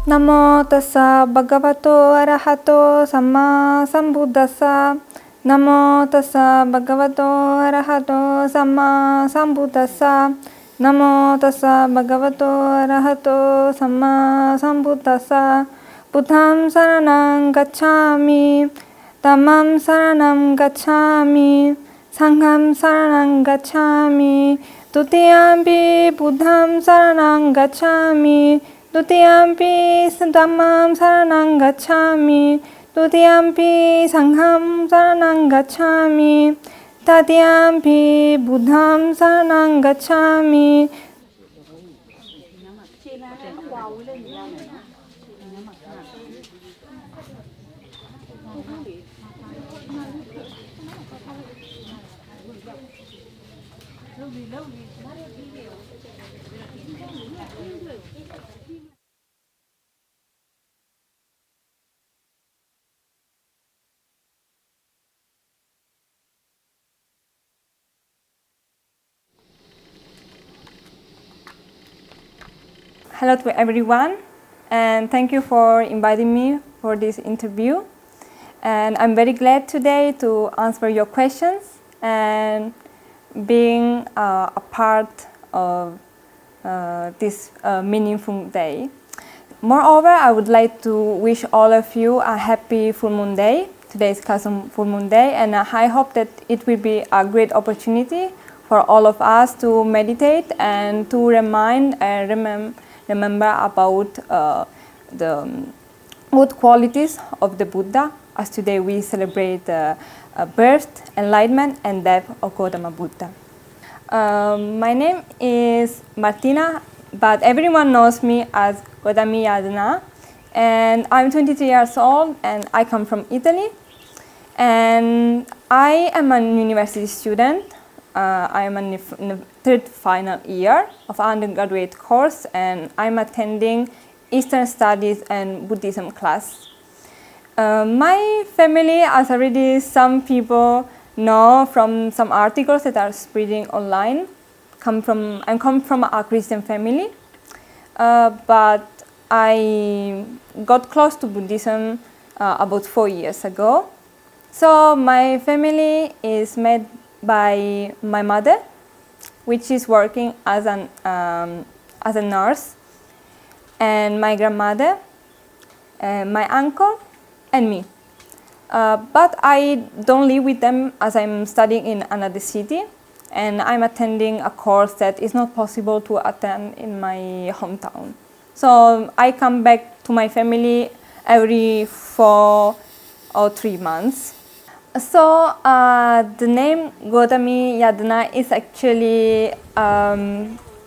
Namo tassa bhagavato arahato samma sambuddhassa. Namo tassa bhagavato arahato samma sambuddhassa. Namo tassa bhagavato arahato samma sambuddhassa. Buddham saranam gacchami. Dhammam saranam gacchami. Sangham saranam gacchami. Tutiyampi buddham saranam gacchami. Tutiyampi dhammam saranam gacchami. Tutiyampi sangham saranam gacchami. Tatiyampi buddham saranam gacchami. Hello to everyone, and thank you for inviting me for this interview. And I'm very glad today to answer your questions and being a part of this meaningful day. Moreover, I would like to wish all of you a happy full moon day. Today is Kasum full moon day, and I hope that it will be a great opportunity for all of us to meditate and to remind and remember about the good qualities of the Buddha, as today we celebrate the birth, enlightenment, and death of Gautama Buddha. My name is Martina, but everyone knows me as Gotami Yadanar, and I'm 23 years old and I come from Italy, and I am a university student. I am in the third final year of undergraduate course, and I'm attending Eastern Studies and Buddhism class. My family, as already some people know from some articles that are spreading online, I come from a Christian family, but I got close to Buddhism about 4 years ago. So my family is made by my mother, which is working as a nurse, and my grandmother, my uncle, and me. But I don't live with them as I'm studying in another city, and I'm attending a course that is not possible to attend in my hometown. So I come back to my family every 4 or 3 months. So the name Gotami Yadanar is actually a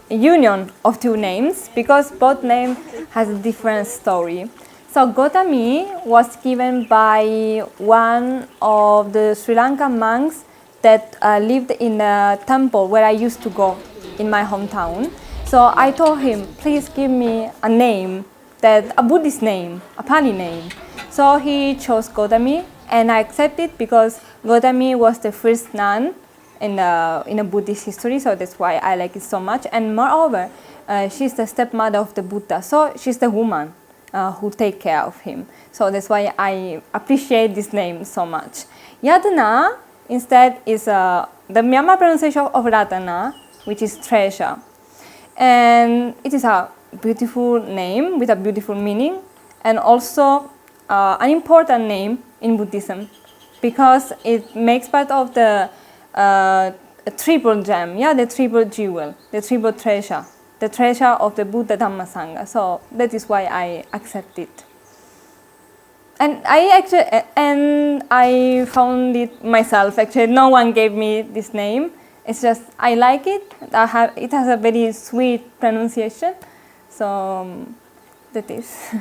union of two names because both names has a different story. So Gotami was given by one of the Sri Lankan monks that lived in a temple where I used to go in my hometown. So I told him, please give me a name, a Buddhist name, a Pali name. So he chose Gotami, and I accepted because Gotami was the first nun in a Buddhist history, so that's why I like it so much. And moreover, she's the stepmother of the Buddha, so she's the woman who take care of him. So that's why I appreciate this name so much. Yadana instead is the Myanmar pronunciation of Ratana, which is treasure. And it is a beautiful name with a beautiful meaning, and also an important name in Buddhism because it makes part of the triple gem, the triple jewel, the triple treasure, the treasure of the Buddha Dhamma Sangha. So that is why I accept it. And I found it myself. Actually, no one gave me this name. It's just I like it. It has a very sweet pronunciation. So that is.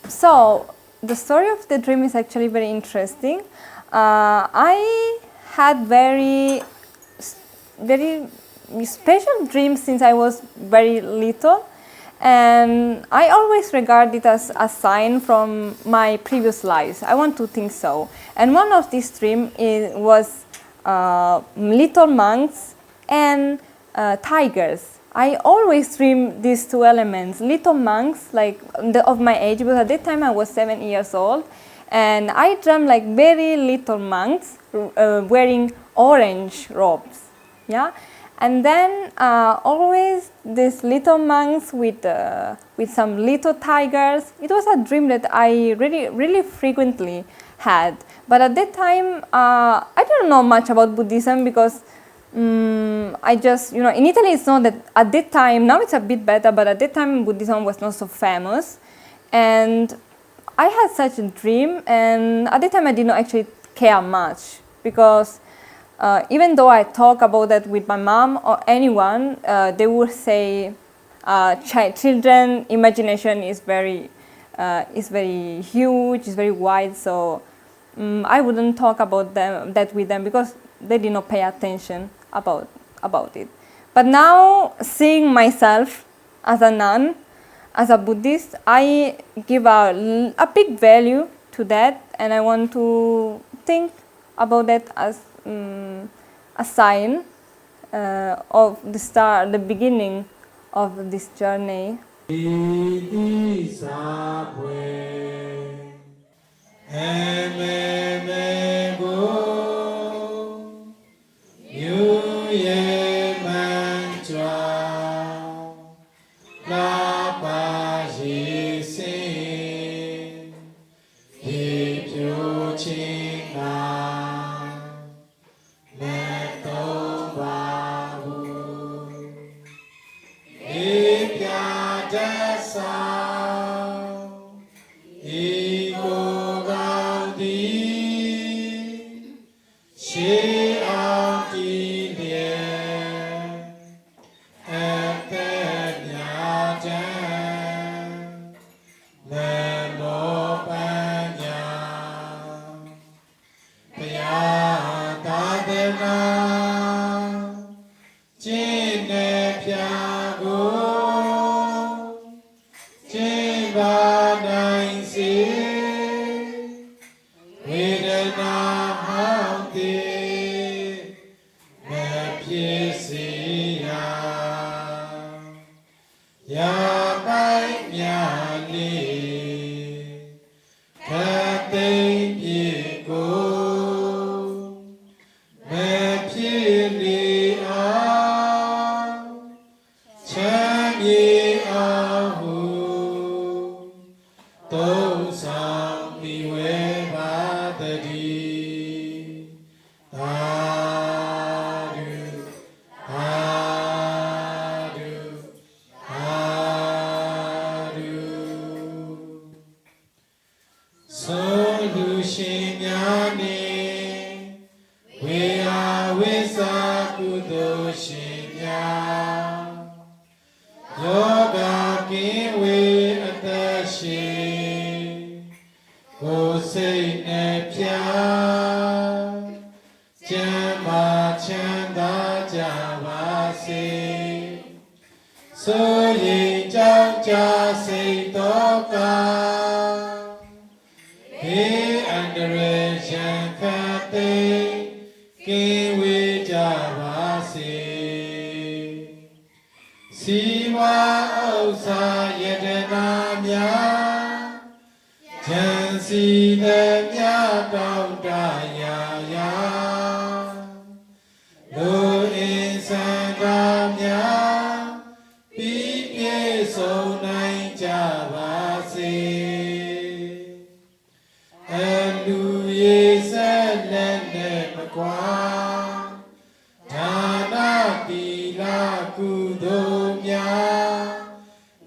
So, the story of the dream is actually very interesting. I had very special dreams since I was very little, and I always regard it as a sign from my previous lives. I want to think so. And one of these dreams was little monks and tigers. I always dream these two elements, little monks, like of my age, because at that time I was 7 years old, and I dreamt like very little monks wearing orange robes, yeah, and then always these little monks with some little tigers. It was a dream that I really frequently had, but at that time I didn't know much about Buddhism because I just, in Italy it's not that at that time, now it's a bit better, but at that time Buddhism was not so famous. And I had such a dream, and at that time I did not actually care much because even though I talk about that with my mom or anyone, they would say children imagination is very huge, is very wide, so I wouldn't talk about that with them because they did not pay attention about it. But now, seeing myself as a nun, as a Buddhist, I give a big value to that, and I want to think about that as a sign of the start, the beginning of this journey.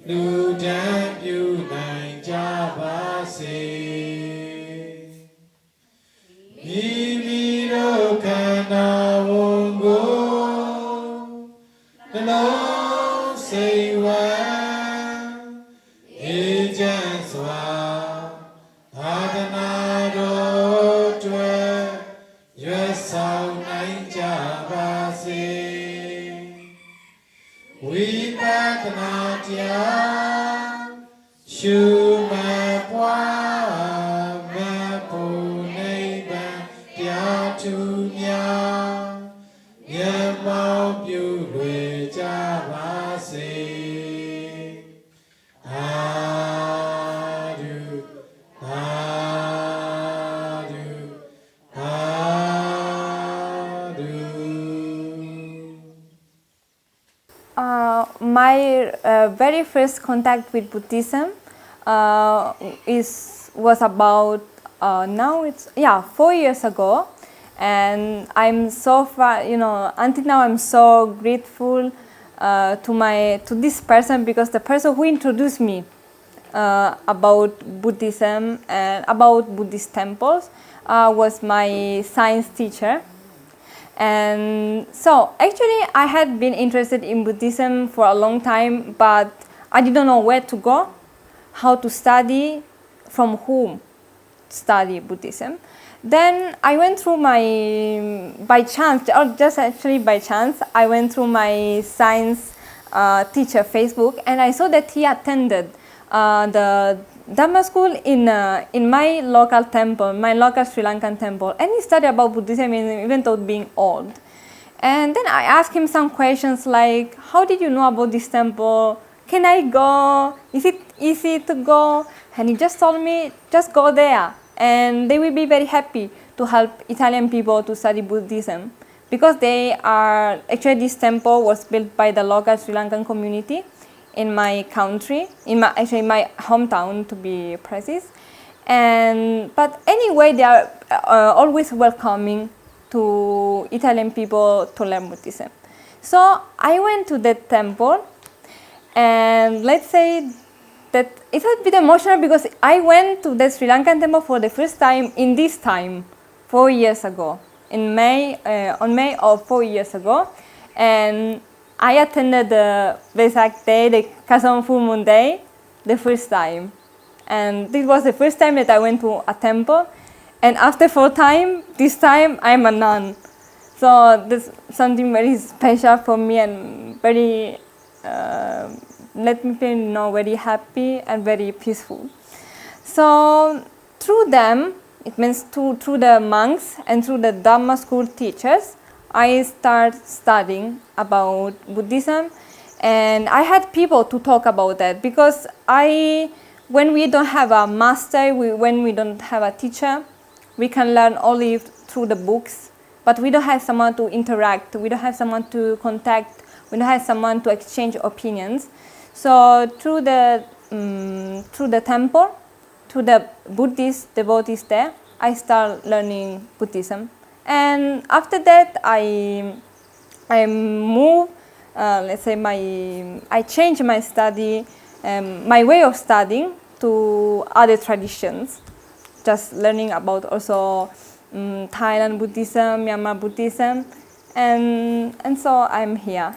လူတန်းပြုနိုင်ကြပါစေမိမိတို့ခန္ဓာဝန်ကိုနှလုံးစိတ်ဝမ်းအေးချမ်းစွာသာသနာတော်အတွက်ရွတ်ဆောင်နိုင်ကြပါစေဝိပဿနာတရားရှုမှတ်ပွားမဖို့နိဗ္ဗာန်တရားသူများမျက်မှောက်ပြုလွယ်ကြပါစေသာဓုသာဓုသာဓု My very first contact with Buddhism was about now it's 4 years ago, and I'm so far, until now I'm so grateful to this person, because the person who introduced me about Buddhism and about Buddhist temples was my science teacher. And so actually I had been interested in Buddhism for a long time, but I didn't know where to go, how to study, from whom to study Buddhism. Then I went through by chance, I went through my science teacher Facebook, and I saw that he attended the Dhamma school in my local temple, my local Sri Lankan temple, and he studied about Buddhism even though being old. And then I asked him some questions like, how did you know about this temple? Can I go? Is it easy to go? And he just told me, just go there, and they will be very happy to help Italian people to study Buddhism, because this temple was built by the local Sri Lankan community in my country, in my hometown to be precise. But anyway, they are always welcoming to Italian people to learn Buddhism. So I went to that temple, and let's say that it's a bit emotional, because I went to the Sri Lankan temple for the first time in this time, 4 years ago, on May of 4 years ago, and I attended the Vesak Day, the Kasam Full Moon Day, the first time. And this was the first time that I went to a temple. And after this time I'm a nun. So this is something very special for me, and very, let me feel very happy and very peaceful. So through them, it means through the monks and through the Dhamma school teachers, I started studying about Buddhism, and I had people to talk about that, because when we don't have a master, when we don't have a teacher, we can learn only through the books, but we don't have someone to interact, we don't have someone to contact, we don't have someone to exchange opinions. So through the temple, through the Buddhist devotees there, I started learning Buddhism. And after that, I moved. I changed my study, my way of studying to other traditions. Just learning about also Thailand Buddhism, Myanmar Buddhism, and so I'm here.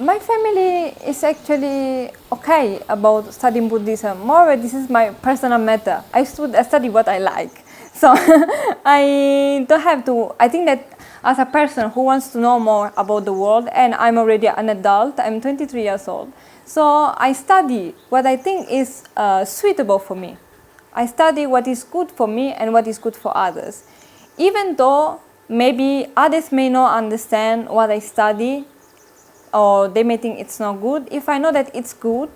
My family is actually okay about studying Buddhism. Moreover, this is my personal matter. I study what I like. So I don't have to, I think that as a person who wants to know more about the world, and I'm already an adult, I'm 23 years old. So I study what I think is suitable for me. I study what is good for me and what is good for others. Even though maybe others may not understand what I study, or they may think it's not good, if I know that it's good,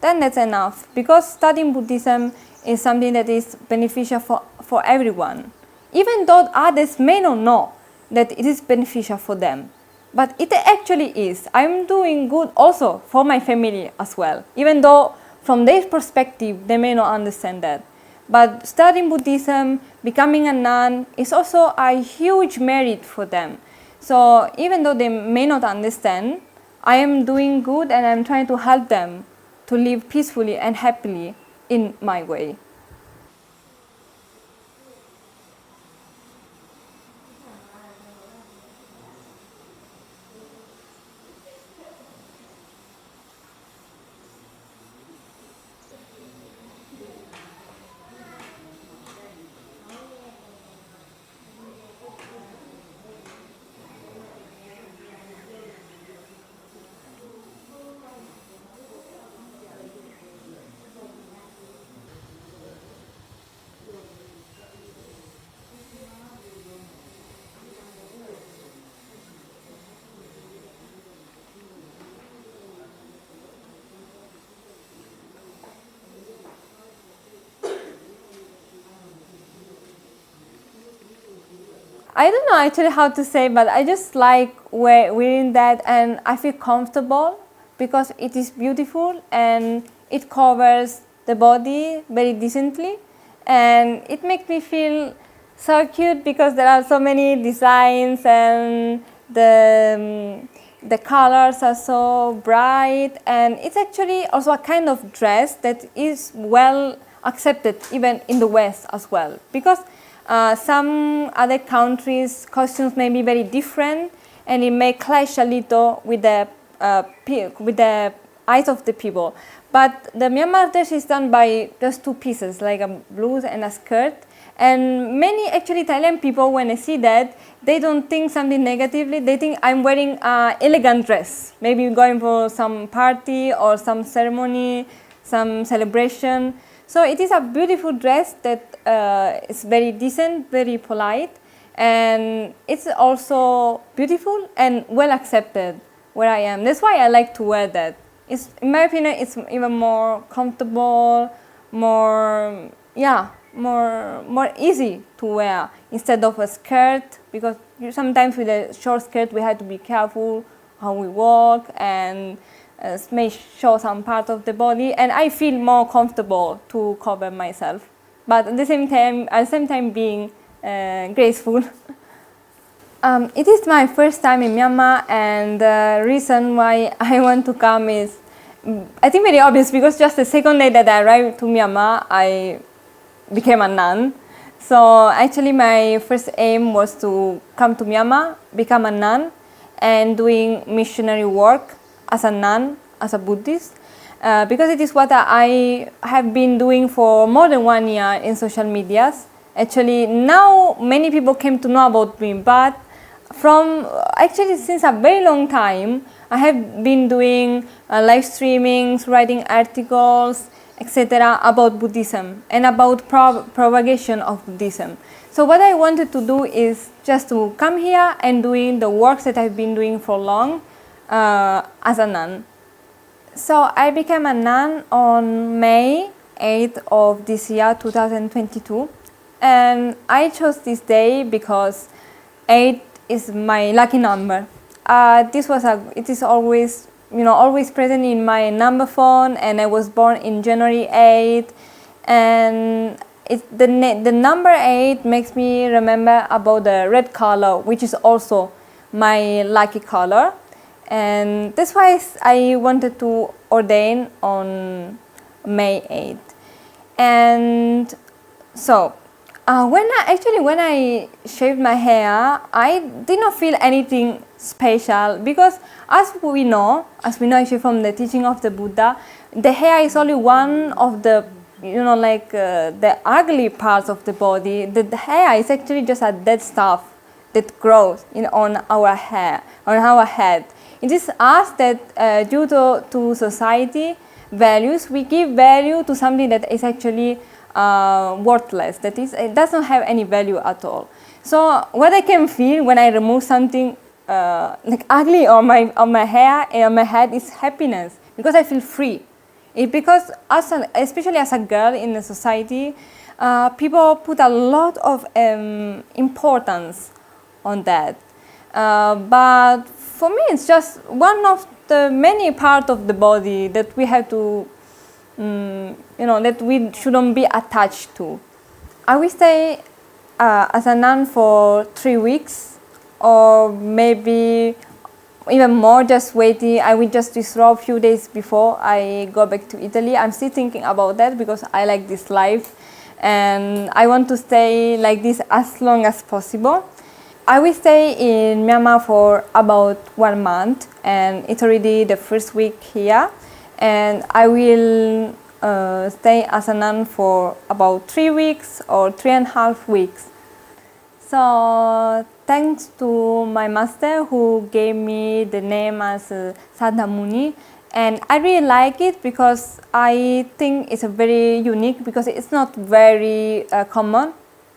then that's enough. Because studying Buddhism is something that is beneficial for everyone. Even though others may not know that it is beneficial for them. But it actually is. I'm doing good also for my family as well. Even though from their perspective, they may not understand that. But studying Buddhism, becoming a nun, is also a huge merit for them. So even though they may not understand, I am doing good and I'm trying to help them to live peacefully and happily in my way. I don't know actually how to say, but I just like wearing that and I feel comfortable because it is beautiful and it covers the body very decently, and it makes me feel so cute because there are so many designs and the colors are so bright, and it's actually also a kind of dress that is well accepted even in the West as well, because some other countries' costumes may be very different, and it may clash a little with the eyes of the people. But the Myanmar dress is done by just two pieces, like a blouse and a skirt. And many actually Thailand people, when they see that, they don't think something negatively. They think I'm wearing an elegant dress, maybe going for some party or some ceremony, some celebration. So it is a beautiful dress that is very decent, very polite, and it's also beautiful and well accepted where I am. That's why I like to wear that. It's, in my opinion, it's even more comfortable, more easy to wear instead of a skirt, because sometimes with a short skirt we have to be careful how we walk and may show some part of the body, and I feel more comfortable to cover myself, but at the same time being graceful. It is my first time in Myanmar, and the reason why I want to come is, I think, very obvious, because just the second day that I arrived to Myanmar, I became a nun. So actually my first aim was to come to Myanmar, become a nun, and doing missionary work as a nun, as a Buddhist, because it is what I have been doing for more than 1 year in social medias. Actually, now many people came to know about me, but since a very long time, I have been doing live streamings, writing articles, etc. about Buddhism and about propagation of Buddhism. So what I wanted to do is just to come here and doing the works that I've been doing for long as a nun. So I became a nun on May 8th of this year, 2022. And I chose this day because 8 is my lucky number. It is always, always present in my number phone, and I was born in January 8th. And the number 8 makes me remember about the red color, which is also my lucky color. And that's why I wanted to ordain on May 8th. And so when I shaved my hair, I did not feel anything special, because as we know actually from the teaching of the Buddha, the hair is only one of the the ugly parts of the body. The hair is actually just a dead stuff that grows on our hair, on our head. It is us that due to society values, we give value to something that is actually worthless, that is, it doesn't have any value at all. So what I can feel when I remove something like ugly on my hair and on my head is happiness, because I feel free. Because especially as a girl in the society, people put a lot of importance on that. But for me, it's just one of the many parts of the body that we have to, that we shouldn't be attached to. I will stay as a nun for 3 weeks, or maybe even more, just waiting. I will just withdraw a few days before I go back to Italy. I'm still thinking about that because I like this life and I want to stay like this as long as possible. I will stay in Myanmar for about 1 month, and it's already the first week here, and I will stay as a nun for about 3 weeks or 3.5 weeks. So thanks to my master who gave me the name as Sadha Muni, and I really like it because I think it's a very unique, because it's not very common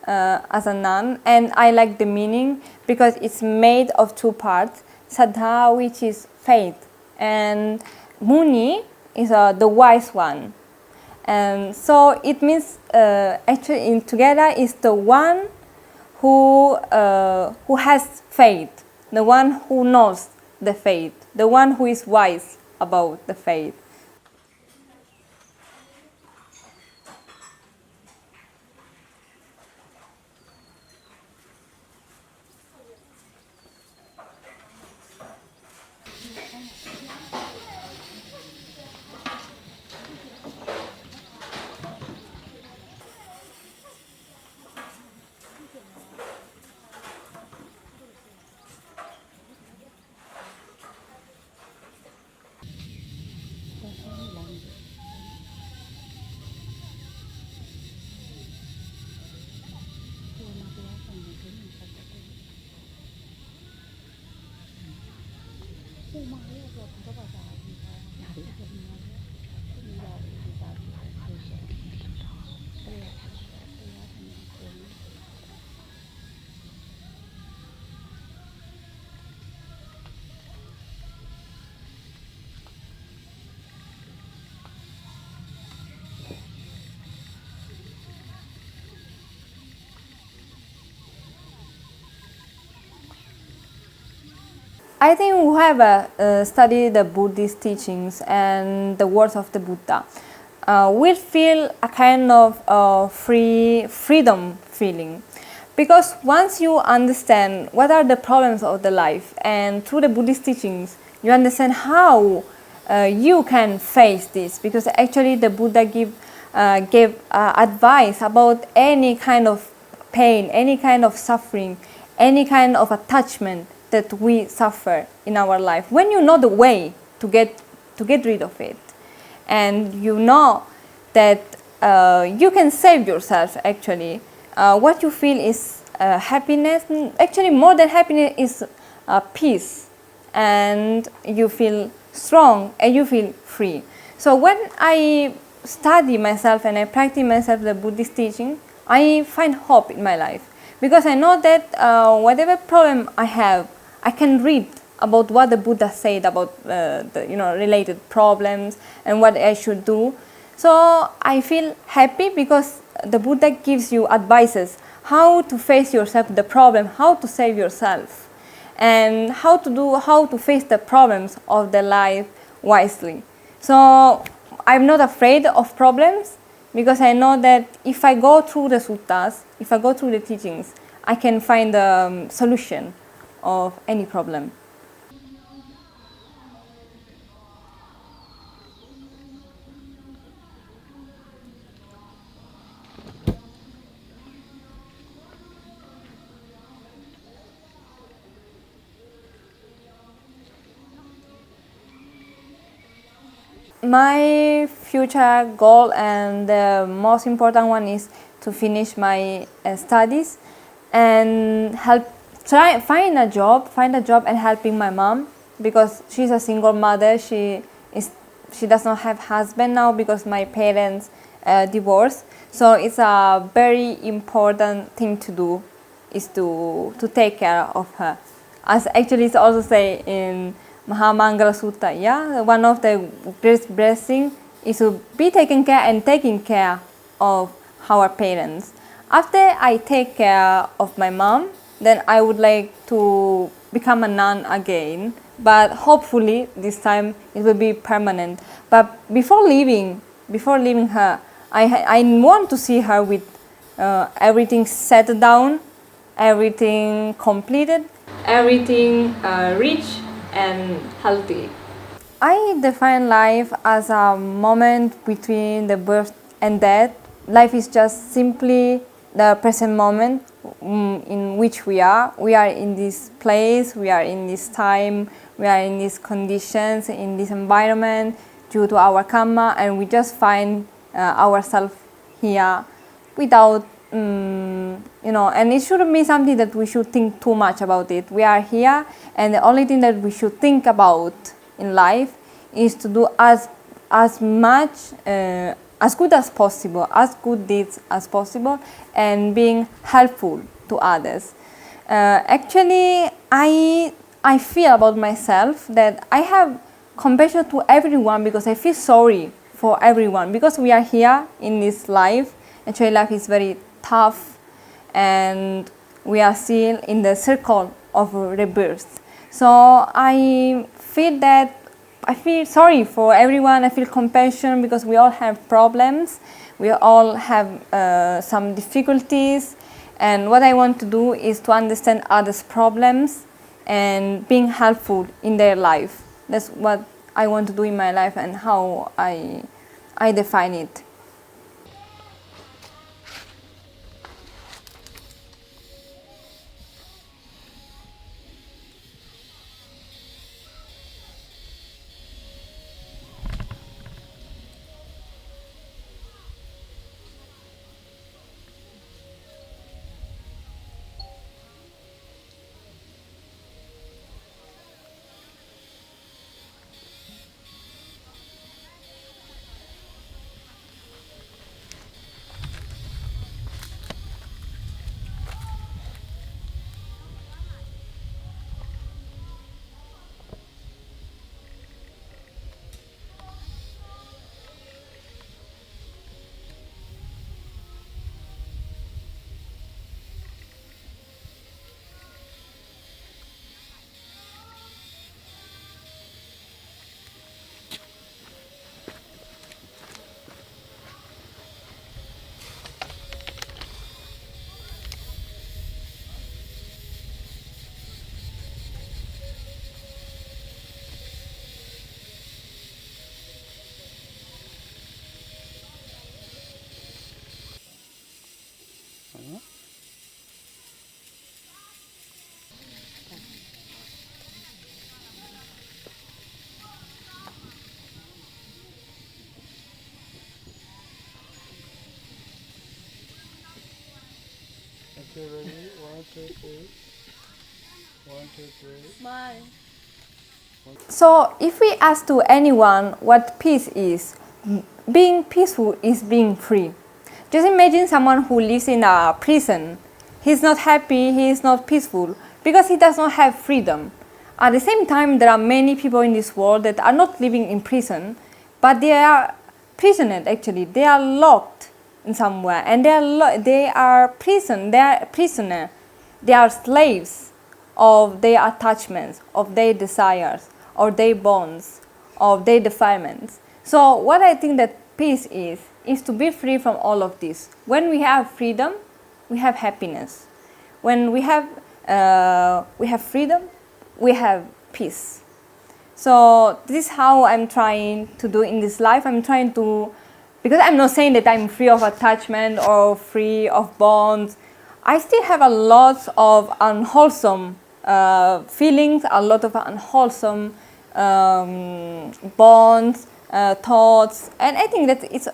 as a nun, and I like the meaning because it's made of 2 parts: Sadha, which is faith, and Muni is the wise one. And so it means actually together is the one who has faith, the one who knows the faith, the one who is wise about the faith. I think who have studied the Buddhist teachings and the words of the Buddha will feel a kind of freedom feeling, because once you understand what are the problems of the life, and through the Buddhist teachings you understand how you can face this, because actually the Buddha gave advice about any kind of pain, any kind of suffering, any kind of attachment that we suffer in our life. When you know the way to get rid of it, and you know that you can save yourself, actually, what you feel is happiness. Actually, more than happiness is peace, and you feel strong and you feel free. So when I study myself and I practice myself the Buddhist teaching, I find hope in my life, because I know that whatever problem I have, I can read about what the Buddha said about the related problems and what I should do. So I feel happy because the Buddha gives you advices how to face yourself the problem, how to save yourself, and how to face the problems of the life wisely. So I'm not afraid of problems, because I know that if I go through the suttas, if I go through the teachings, I can find the solution of any problem. my future goal and the most important one is to finish my studies and find a job and helping my mom, because she's a single mother. She does not have husband now because my parents divorced. So it's a very important thing to do, is to take care of her. As actually it's also say in Mahamangala Sutta, yeah, one of the greatest blessings is to be taken care of our parents. After I take care of my mom, then I would like to become a nun again, but hopefully this time it will be permanent. But before leaving her, I want to see her with everything settled down, everything completed, everything rich and healthy. I define life as a moment between the birth and death. Life is just simply the present moment in which we are. We are in this place, we are in this time, we are in these conditions, in this environment due to our karma, and we just find ourselves here without, and it shouldn't be something that we should think too much about it. We are here, and the only thing that we should think about in life is to do as much as good as possible, as good deeds as possible, and being helpful to others. Actually, I feel about myself that I have compassion to everyone, because I feel sorry for everyone, because we are here in this life. Actually, life is very tough, and we are still in the circle of rebirth. So I feel sorry for everyone. I feel compassion, because we all have problems. We all have some difficulties. And what I want to do is to understand others' problems and being helpful in their life. That's what I want to do in my life, and how I define it. Okay, ready? 1, 2, 3. 1, 2, 3. Smile. So if we ask to anyone what peace is, being peaceful is being free. Just imagine someone who lives in a prison. He's not happy, he is not peaceful, because he does not have freedom. At the same time, there are many people in this world that are not living in prison, but they are prisoners actually. They are locked in somewhere, and they are prisoner. They are slaves of their attachments, of their desires, of their bonds, of their defilements. So what I think that peace is to be free from all of this. When we have freedom, we have happiness. When we have freedom, we have peace. So this is how I'm trying to do in this life. I'm trying to, because I'm not saying that I'm free of attachment or free of bonds. I still have a lot of unwholesome feelings, a lot of unwholesome bonds, thoughts, and I think that it's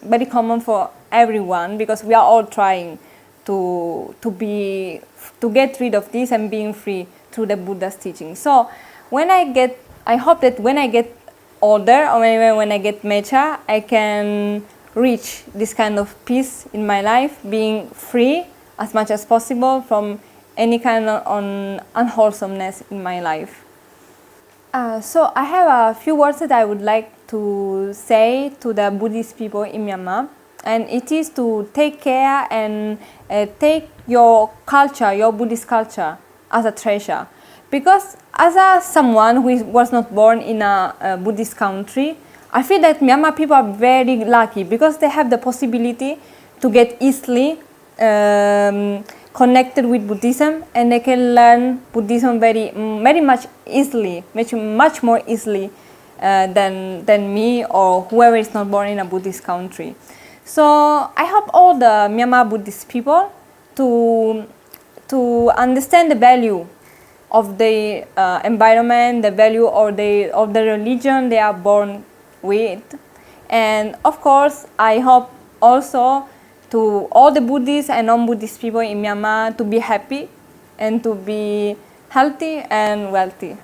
very common for everyone, because we are all trying to get rid of this and being free through the Buddha's teaching. So I hope that when I get older, or when I get mature, I can reach this kind of peace in my life, being free as much as possible from any kind of unwholesomeness in my life. So I have a few words that I would like to say to the Buddhist people in Myanmar, and it is to take care and take your culture, your Buddhist culture, as a treasure. Because as someone who was not born in a Buddhist country, I feel that Myanmar people are very lucky, because they have the possibility to get easily connected with Buddhism, and they can learn Buddhism very much easily, much more easily than me or whoever is not born in a Buddhist country. So I hope all the Myanmar Buddhist people to understand the value of the environment, the value of the religion they are born with, and of course I hope also to all the Buddhist and non-Buddhist people in Myanmar to be happy and to be healthy and wealthy.